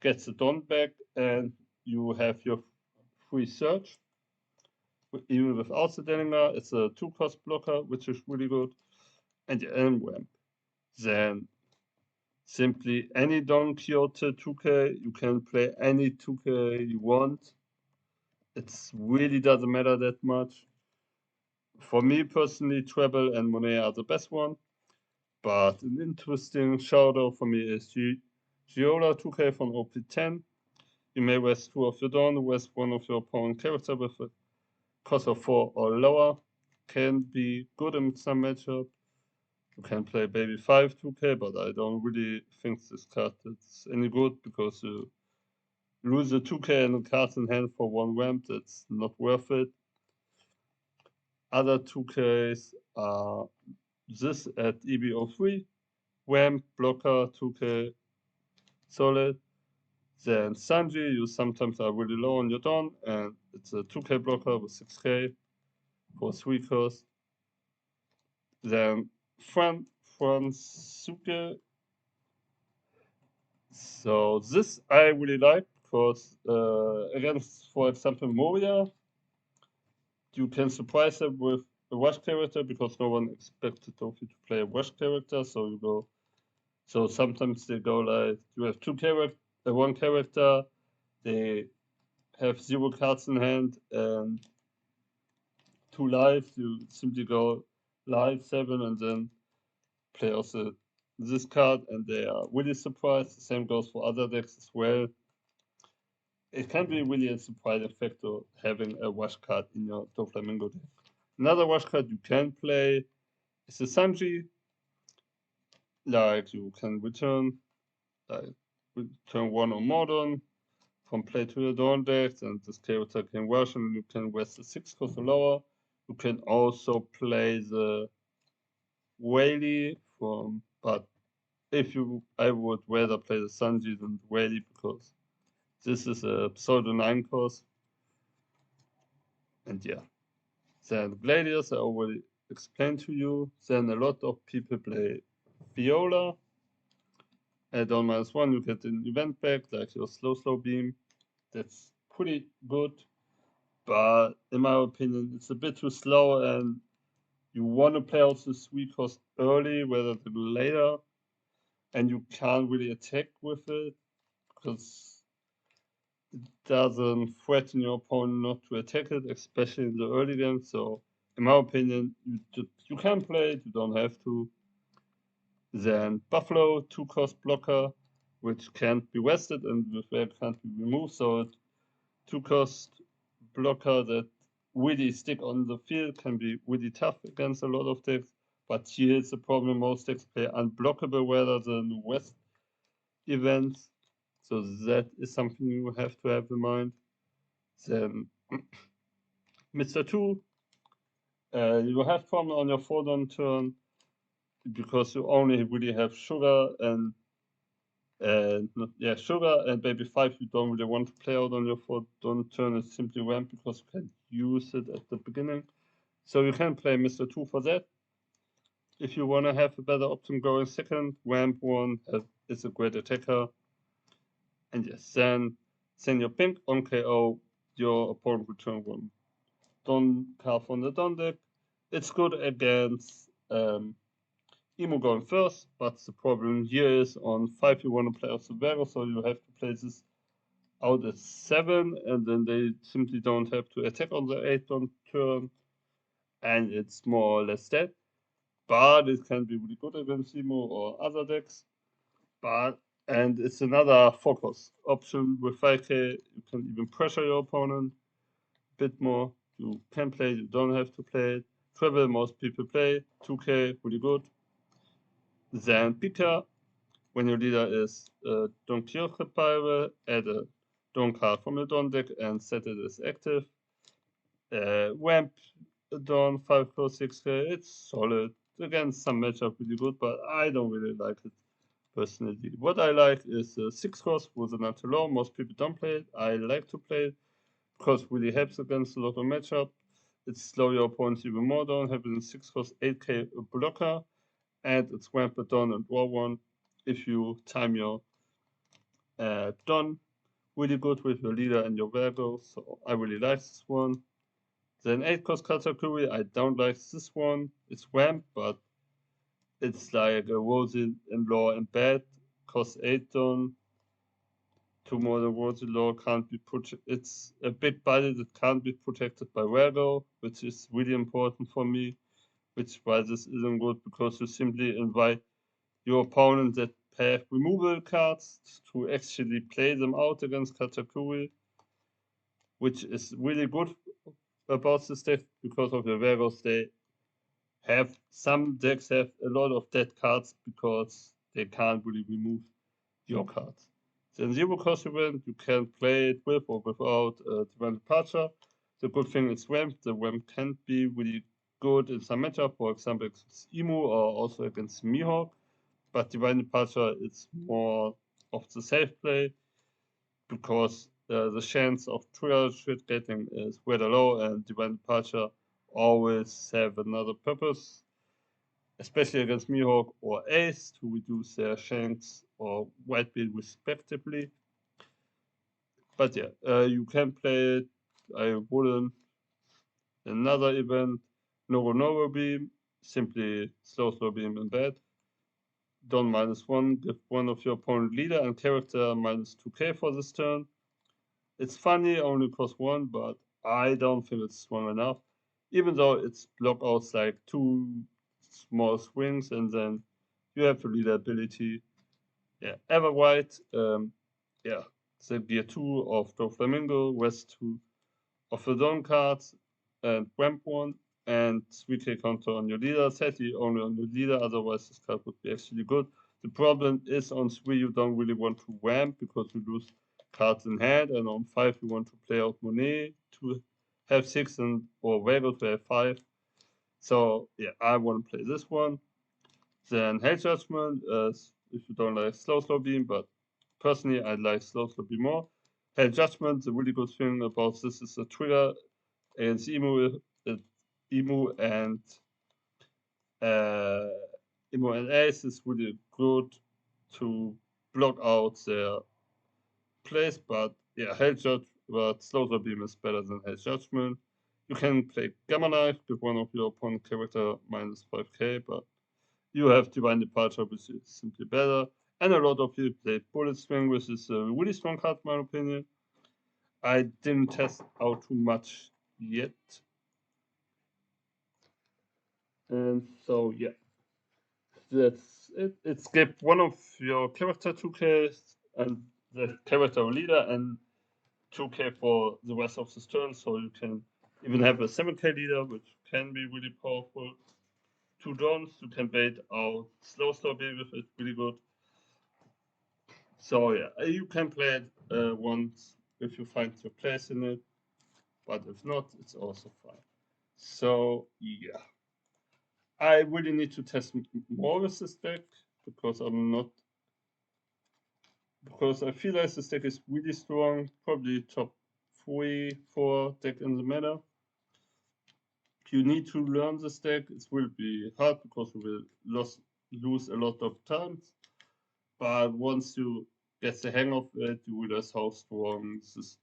get the Dawn back, and you have your free search. Even without the Dellinger, it's a 2-cost blocker, which is really good. And the Elm Ramp. Then simply any Don Quixote 2K, you can play any 2K you want. It really doesn't matter that much. For me personally, Treble and Monet are the best one. But an interesting shout-out for me is Giola 2K from OP10. You may rest 2 of your Dawn, rest 1 of your opponent character with a cost of 4 or lower. Can be good in some matchup. You can play Baby 5 2K, but I don't really think this card is any good because you lose a 2K and a card in hand for 1 ramp. That's not worth it. Other 2Ks are this at EB03, ramp, blocker, 2K, solid. Then Sanji, you sometimes are really low on your Dawn, and it's a 2K blocker with 6K for 3 cost. Then Fransuke. So this I really like because against, for example, Moria, you can surprise them with a Rush character because no one expected Dofi to play a Rush character. So you go. So sometimes they go like you have one character, they have 0 cards in hand and 2 lives. You simply go live 7 and then play also this card, and they are really surprised. The same goes for other decks as well. It can be really a surprising factor having a wash card in your DOFLAMINGO deck. Another wash card you can play is the Sanji. Like you can return 1 or more Dawn from play to your Dawn decks, and this character can wash and you can rest the 6 cost or lower. You can also play the Whaley but I would rather play the Sanji than the Whaley because this is a pseudo 9 cost. And yeah. Then Gladius, I already explained to you. Then a lot of people play Viola. Add on -1, you get an event back, like your slow beam. That's pretty good. But in my opinion, it's a bit too slow, and you want to play out the 3 cost early rather than later. And you can't really attack with it because it doesn't threaten your opponent not to attack it, especially in the early game. So in my opinion, you can play it, you don't have to. Then Buffalo, 2-cost blocker, which can't be wasted and with that can't be removed. So 2-cost blocker that really stick on the field can be really tough against a lot of decks. But here's the problem: most decks play unblockable rather than west events. So that is something you have to have in mind. Then Mr. 2, you have problem on your 4 turn because you only really have sugar and And yeah, sugar and baby 5 you don't really want to play out on your 4th turn. It's simply ramp because you can use it at the beginning. So you can play Mr. 2 for that. If you want to have a better option going second, ramp 1 is a great attacker. And yes, then send your pink on KO, your opponent return 1 Don card from the Don deck. It's good against Imu going first, but the problem here is on 5 you want to play off the Vega, so you have to play this out at 7, and then they simply don't have to attack on the 8 on turn, and it's more or less that. But it can be really good against Imu or other decks. And it's another focus option with 5k. You can even pressure your opponent a bit more. You can play, you don't have to play it. Travel, most people play. 2k, really good. Then Pika, when your leader is Don Quixote Pirate, add a Don card from your Don deck and set it as active. Ramp Don 5k, 6k, it's solid. Again, some matchup really good, but I don't really like it personally. What I like is 6 cost with an anti-law. Most people don't play it. I like to play it because it really helps against a lot of matchup. It's slow your opponents even more down, having a 6 cost 8k blocker, and it's ramp it down and draw 1 if you time your Don really good with your leader and your Virgo, so I really like this one. Then 8 cost Katakuri, I don't like this one. It's ramp, but it's like a Rosy in law and bad. Cost 8 Don. 2 more than Rosy law can't be it's a big body that can't be protected by Virgo, which is really important for me. Which is why this isn't good, because you simply invite your opponent that have removal cards to actually play them out against Katakuri, which is really good about this deck because of the Virgos. They have some decks have a lot of dead cards because they can't really remove your cards. Then 0 cost event, you can play it with or without Divine Departure. The good thing is ramp. The ramp can be really good in some matchup, for example against Imu or also against Mihawk. But Divine Departure is more of the safe play because the chance of trigger shit getting is rather low, and Divine Departure always have another purpose, especially against Mihawk or Ace, to reduce their shanks or whitebeard respectively. But yeah, you can play it. I wouldn't. Another event, Noro Beam, simply slow beam in bed. Don -1, give one of your opponent leader and character -2k for this turn. It's funny, only costs 1, but I don't think it's strong enough. Even though it's blockouts like 2 small swings, and then you have the leader ability. Yeah, Everwhite, yeah, the gear 2 of DOFLAMINGO, rest 2 of the Dawn cards, and ramp 1, and 3k counter on your leader. Sadly, only on your leader, otherwise this card would be actually good. The problem is on 3 you don't really want to ramp because you lose cards in hand, and on 5 you want to play out Monet to have 6 and or Vego to have 5. So yeah, I want to play this one. Then Hell Judgment, if you don't like slow beam, but personally I like slow beam more. Hell Judgment, the really good thing about this is a trigger against Imu, Imu and uh, Imu and Ace is really good to block out their plays, but yeah, Hell Judgment, but Slaughter Beam is better than Hell Judgment. You can play Gamma Knife, give one of your opponent character -5k, but you have Divine Departure, which is simply better. And a lot of people play Bullet Swing, which is a really strong card, in my opinion. I didn't test out too much yet. And so, yeah, that's it. It's give one of your character 2k and the character leader, and 2k for the rest of this turn, so you can even have a 7k leader, which can be really powerful. 2 dons, you can bait out slow beam with it, really good. So yeah, you can play it once if you find your place in it, but if not, it's also fine. So yeah, I really need to test more with this deck because I'm not because I feel like this deck is really strong, probably top 3, 4 deck in the meta. You need to learn this deck. It will be hard because you will lose a lot of times. But once you get the hang of it, you realize how strong this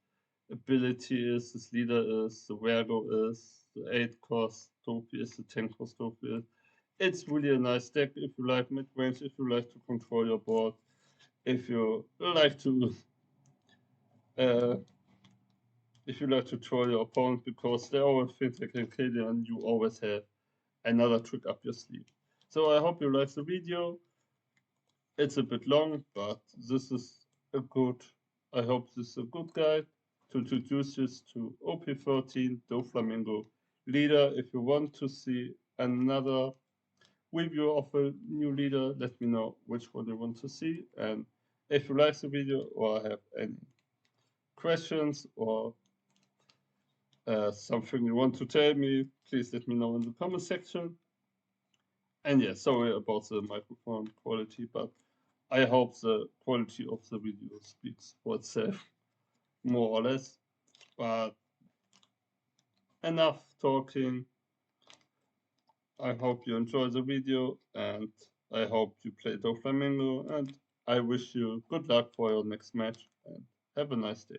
ability is, this leader is, the Vergo is, the 8 cost Topi is, the 10 cost Topi is. It's really a nice deck if you like mid range, if you like to control your board, if you like to troll your opponent because they always think they can kill you and you always have another trick up your sleeve. So I hope you like the video. It's a bit long, but this is I hope this is a good guide to introduce you to OP14 DOFLAMINGO leader. If you want to see another review of a new leader, let me know which one you want to see. And if you like the video or have any questions or something you want to tell me, please let me know in the comment section. And yeah, sorry about the microphone quality, but I hope the quality of the video speaks for itself, more or less. But enough talking. I hope you enjoy the video and I hope you play DOFLAMINGO and I wish you good luck for your next match and have a nice day.